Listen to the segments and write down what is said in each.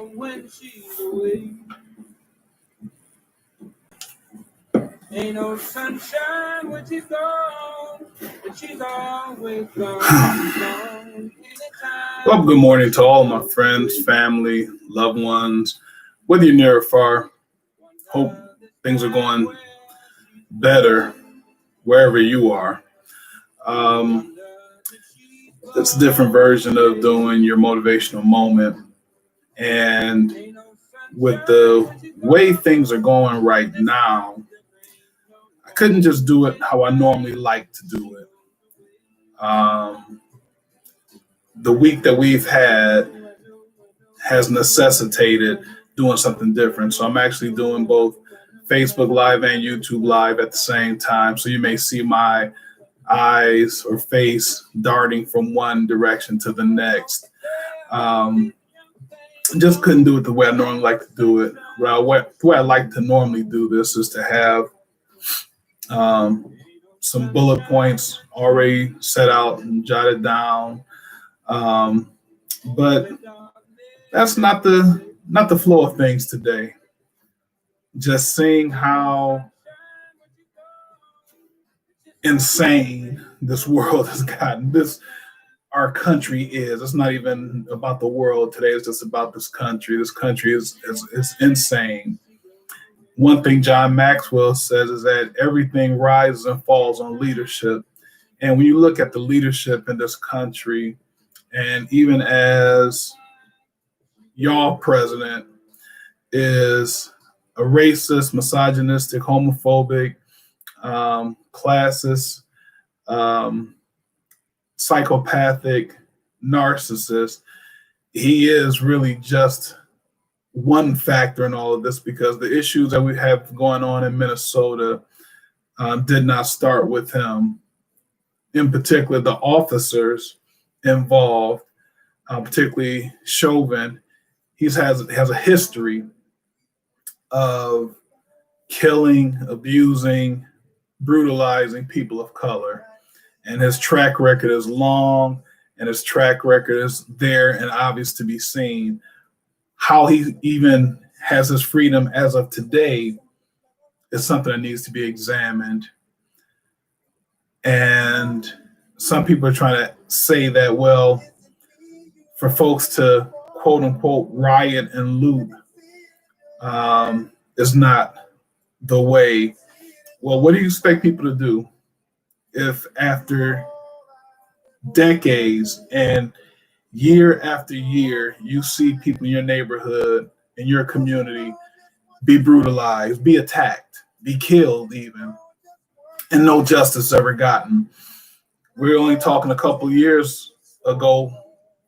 When she's away, ain't no sunshine when she's gone, but she's always gone. Well, good morning to all my friends, family, loved ones, whether you're near or far. Hope things are going better wherever you are. It's a different version of doing your motivational moment. And with the way things are going right now, I couldn't just do it how I normally like to do it. The week that we've had has necessitated doing something different. So I'm actually doing both Facebook Live and YouTube Live at the same time. So you may see my eyes or face darting from one direction to the next. Just couldn't do it the way I normally like to do it. The way I like to normally do this is to have some bullet points already set out and jotted down. But that's not the flow of things today. Just seeing how insane this world has gotten. Our country is. It's not even about the world today. It's just about this country. This country is insane. One thing John Maxwell says is that everything rises and falls on leadership. And when you look at the leadership in this country, and even as y'all president is a racist, misogynistic, homophobic, classist, psychopathic narcissist, he is really just one factor in all of this, because the issues that we have going on in Minnesota did not start with him. In particular, the officers involved, particularly Chauvin, he has a history of killing, abusing, brutalizing people of color. And his track record is long, and his track record is there and obvious to be seen. How he even has his freedom as of today is something that needs to be examined. And some people are trying to say that, well, for folks to quote unquote riot and loot is not the way. Well, what do you expect people to do if after decades and year after year you see people in your neighborhood, in your community, be brutalized, be attacked, be killed even, and no justice ever gotten? We're only talking a couple years ago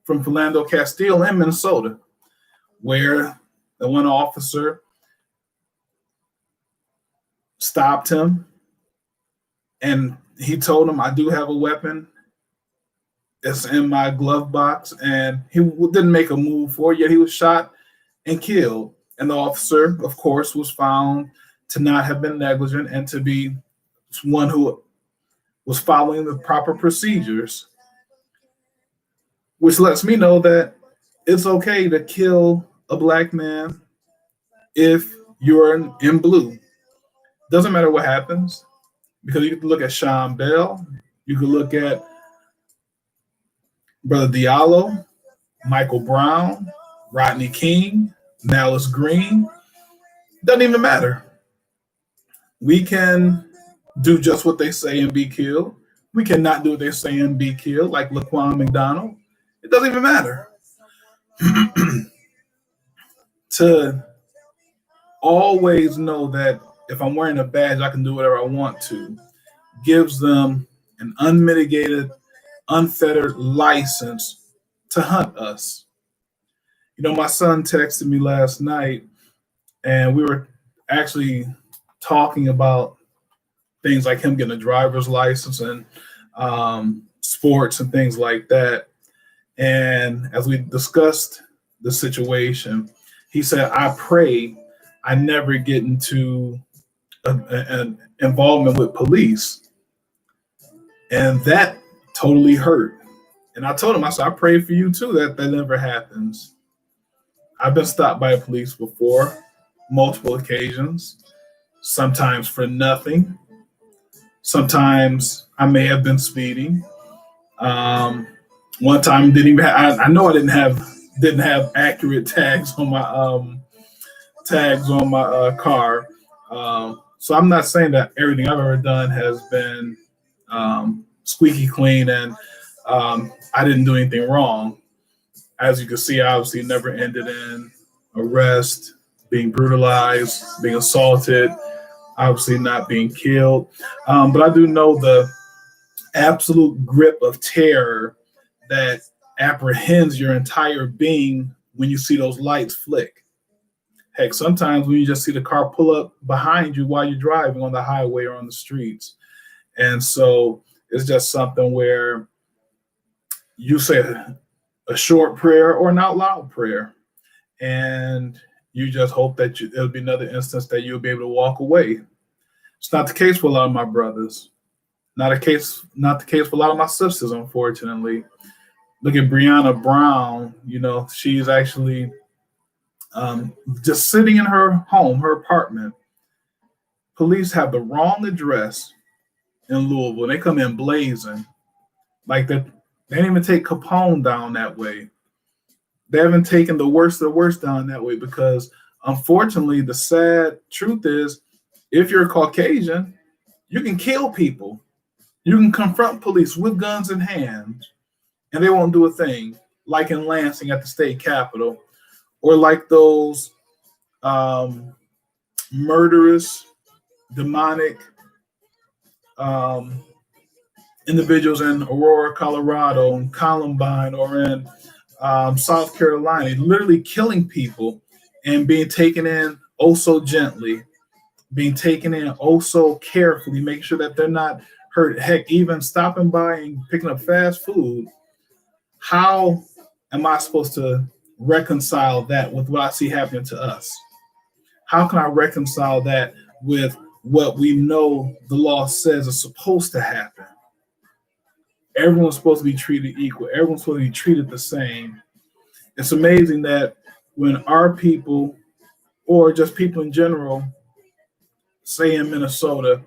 from Philando Castile in Minnesota, where the one officer stopped him and he told him, "I do have a weapon. It's in my glove box." And he didn't make a move for it, yet he was shot and killed. And the officer, of course, was found to not have been negligent and to be one who was following the proper procedures, which lets me know that it's okay to kill a black man if you're in blue. Doesn't matter what happens, because you can look at Sean Bell, you can look at Brother Diallo, Michael Brown, Rodney King, Nallis Green. Doesn't even matter. We can do just what they say and be killed. We cannot do what they say and be killed, like Laquan McDonald. It doesn't even matter. To always know that if I'm wearing a badge, I can do whatever I want to, gives them an unmitigated, unfettered license to hunt us. You know, my son texted me last night, and we were actually talking about things like him getting a driver's license and sports and things like that. And as we discussed the situation, he said, "I pray I never get into an involvement with police." And that totally hurt. And I told him, I said, "I pray for you too, that never happens." I've been stopped by police before, multiple occasions, sometimes for nothing. Sometimes I may have been speeding. Um, One time didn't even I know I didn't have accurate tags on my car. So I'm not saying that everything I've ever done has been squeaky clean and I didn't do anything wrong. As you can see, I obviously never ended in arrest, being brutalized, being assaulted, obviously not being killed. But I do know the absolute grip of terror that apprehends your entire being when you see those lights flick. Heck, sometimes when you just see the car pull up behind you while you're driving on the highway or on the streets. And so it's just something where you say a short prayer or an out loud prayer, and you just hope that there'll be another instance that you'll be able to walk away. It's not the case for a lot of my brothers. Not the case for a lot of my sisters, unfortunately. Look at Brianna Brown. She's actually just sitting in her home, her apartment. Police have the wrong address in Louisville. They come in blazing. Like that, they didn't even take Capone down that way. They haven't taken the worst of the worst down that way because, unfortunately, the sad truth is, if you're Caucasian, you can kill people. You can confront police with guns in hand, and they won't do a thing, like in Lansing at the state capitol, or like those murderous, demonic individuals in Aurora, Colorado, and Columbine, or in South Carolina, literally killing people and being taken in oh so gently, being taken in oh so carefully, making sure that they're not hurt. Heck, even stopping by and picking up fast food. How am I supposed to reconcile that with what I see happening to us? How can I reconcile that with what we know the law says is supposed to happen? Everyone's supposed to be treated equal. Everyone's supposed to be treated the same. It's amazing that when our people, or just people in general, say in Minnesota,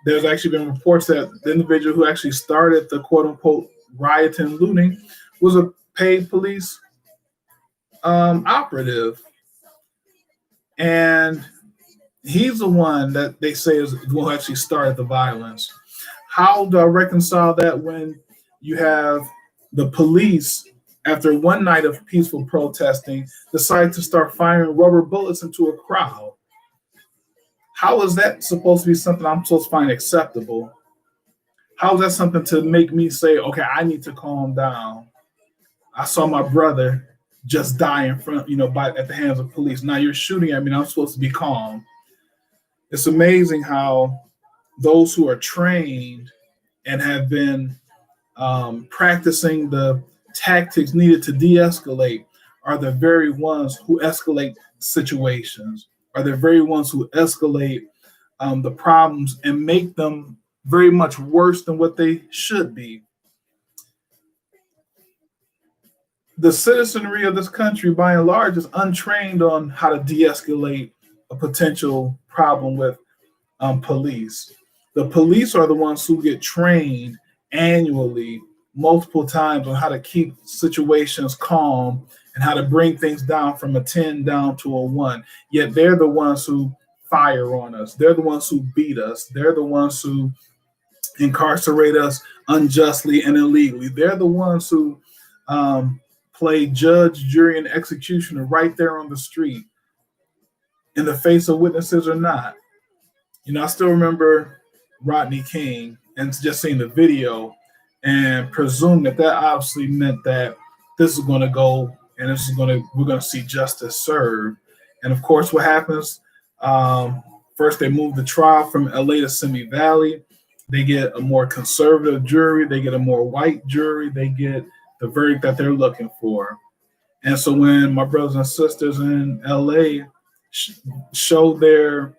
there's actually been reports that the individual who actually started the quote unquote riot and looting was a paid police operative. And he's the one that they say is the one who actually started the violence. How do I reconcile that when you have the police, after one night of peaceful protesting, decide to start firing rubber bullets into a crowd? How is that supposed to be something I'm supposed to find acceptable? How is that something to make me say, okay, I need to calm down? I saw my brother just die in front, at the hands of police. Now you're shooting at me, and I'm supposed to be calm. It's amazing how those who are trained and have been practicing the tactics needed to de-escalate are the very ones who escalate situations, are the very ones who escalate the problems and make them very much worse than what they should be. The citizenry of this country, by and large, is untrained on how to de-escalate a potential problem with police. The police are the ones who get trained annually multiple times on how to keep situations calm and how to bring things down from a 10 down to a 1. Yet they're the ones who fire on us. They're the ones who beat us. They're the ones who incarcerate us unjustly and illegally. They're the ones who play judge, jury, and executioner right there on the street in the face of witnesses or not. I still remember Rodney King and just seeing the video and presume that obviously meant that this is going to go and we're going to see justice served. And of course, what happens? First, they move the trial from LA to Simi Valley. They get a more conservative jury. They get a more white jury. They get the verdict that they're looking for. And so when my brothers and sisters in LA show their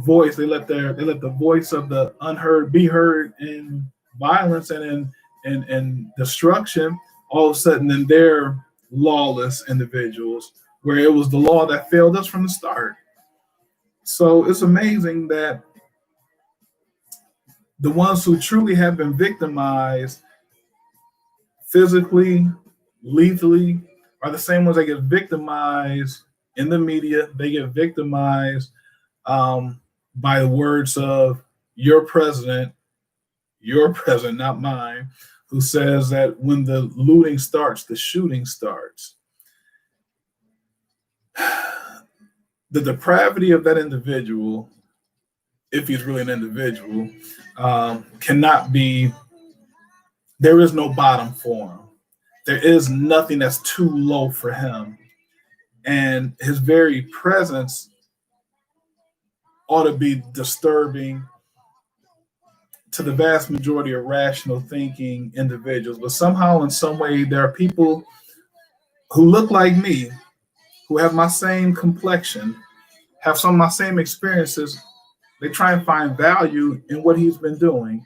voice, they let the voice of the unheard be heard in violence and in destruction. All of a sudden, then their lawless individuals, where it was the law that failed us from the start. So it's amazing that the ones who truly have been victimized physically, lethally, are the same ones that get victimized in the media. They get victimized by the words of your president, not mine, who says that when the looting starts, the shooting starts. The depravity of that individual, if he's really an individual, cannot be, there is no bottom for him. There is nothing that's too low for him. And his very presence ought to be disturbing to the vast majority of rational thinking individuals. But somehow, in some way, there are people who look like me, who have my same complexion, have some of my same experiences. They try and find value in what he's been doing.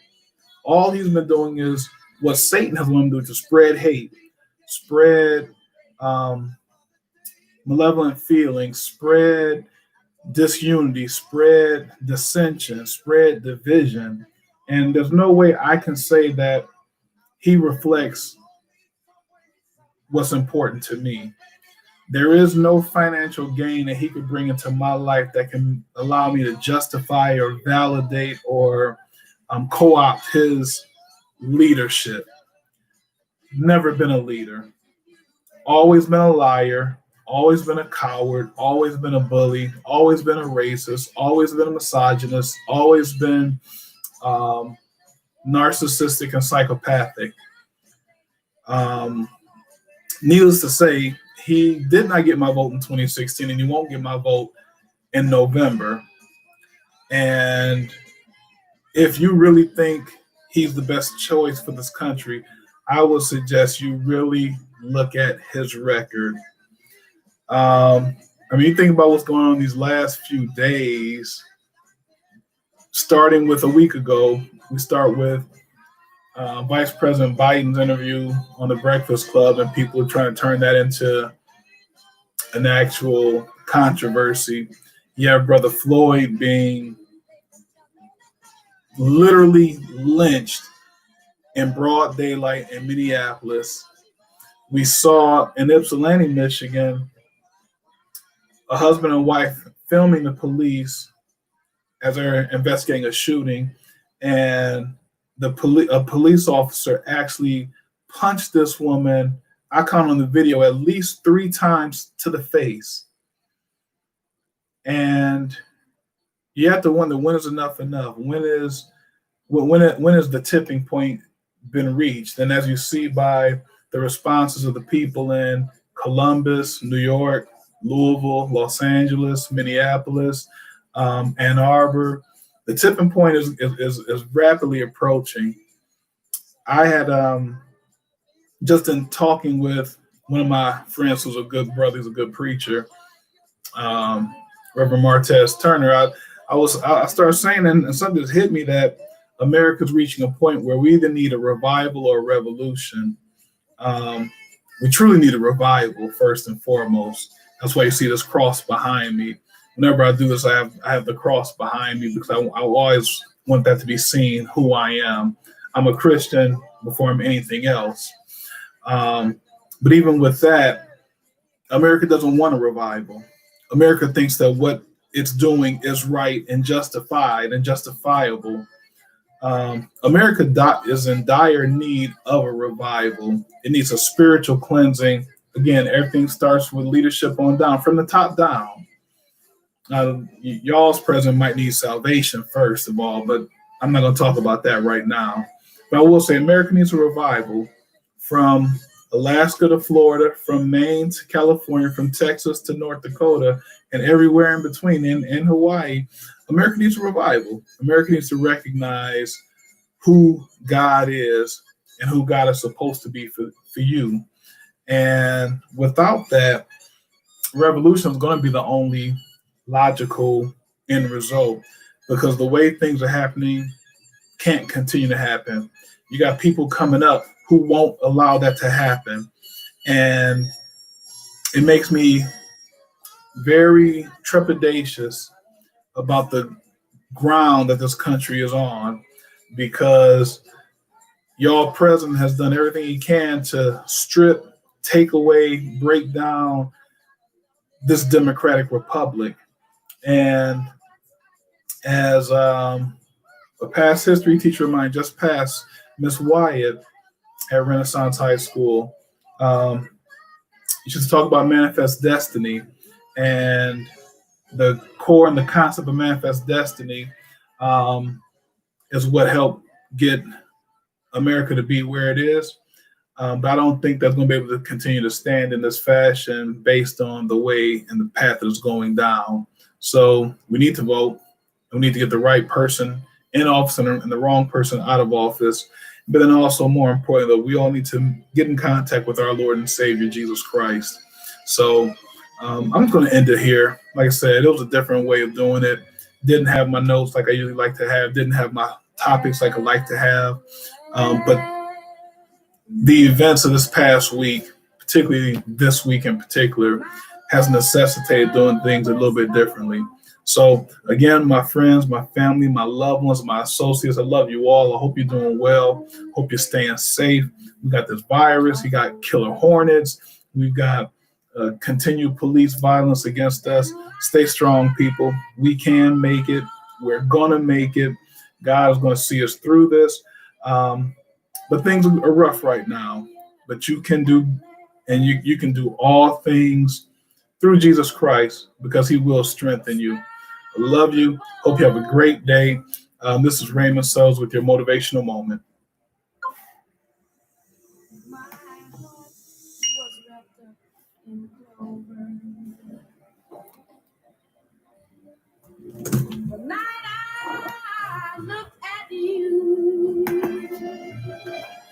All he's been doing is what Satan has wanted to do, to spread hate, spread malevolent feelings, spread disunity, spread dissension, spread division. And there's no way I can say that he reflects what's important to me. There is no financial gain that he could bring into my life that can allow me to justify or validate or co-opt his leadership. Never been a leader. Always been a liar. Always been a coward. Always been a bully. Always been a racist. Always been a misogynist. Always been narcissistic and psychopathic. Needless to say, he did not get my vote in 2016, and he won't get my vote in November. And if you really think he's the best choice for this country, I would suggest you really look at his record. You think about what's going on these last few days, starting with a week ago. We start with Vice President Biden's interview on the Breakfast Club, and people are trying to turn that into an actual controversy. You have Brother Floyd being literally lynched in broad daylight in Minneapolis. We saw in Ypsilanti, Michigan, a husband and wife filming the police as they're investigating a shooting, and a police officer actually punched this woman, I count on the video, at least 3 times to the face. And you have to wonder, when is enough enough? When is the tipping point been reached? And as you see by the responses of the people in Columbus, New York, Louisville, Los Angeles, Minneapolis, Ann Arbor, the tipping point is rapidly approaching. I had just in talking with one of my friends who's a good brother, he's a good preacher, Reverend Martez Turner. I started saying, and something just hit me, that America's reaching a point where we either need a revival or a revolution. We truly need a revival first and foremost. That's why you see this cross behind me. Whenever I do this, I have the cross behind me because I always want that to be seen, who I am. I'm a Christian before I'm anything else. But even with that, America doesn't want a revival. America thinks that what it's doing is right and justified and justifiable. America is in dire need of a revival. It needs a spiritual cleansing. Again, everything starts with leadership on down, from the top down. Y'all's president might need salvation first of all, but I'm not going to talk about that right now. But I will say America needs a revival, from Alaska to Florida, from Maine to California, from Texas to North Dakota, and everywhere in between, in Hawaii. America needs a revival. America needs to recognize who God is and who God is supposed to be for you. And without that, revolution is going to be the only logical end result, because the way things are happening can't continue to happen. You got people coming up who won't allow that to happen. And it makes me very trepidatious about the ground that this country is on, because y'all president has done everything he can to strip, take away, break down this democratic republic. And as a past history teacher of mine just passed, Miss Wyatt at Renaissance High School, she used to talk about manifest destiny, and the core and the concept of manifest destiny is what helped get America to be where it is. But I don't think that's going to be able to continue to stand in this fashion based on the way and the path that it's going down. So we need to vote. We need to get the right person in office and the wrong person out of office. But then also, more importantly, we all need to get in contact with our Lord and Savior, Jesus Christ. So I'm going to end it here. Like I said, it was a different way of doing it. Didn't have my notes like I usually like to have. Didn't have my topics like I like to have. But the events of this past week, particularly this week in particular, has necessitated doing things a little bit differently. So again, my friends, my family, my loved ones, my associates, I love you all. I hope you're doing well. Hope you're staying safe. We got this virus. We got killer hornets. We've got continued police violence against us. Stay strong, people. We can make it. We're going to make it. God is going to see us through this. But things are rough right now. But you can do, and you can do all things through Jesus Christ, because he will strengthen you. I love you. Hope you have a great day. This is Raymond Sells with your motivational moment.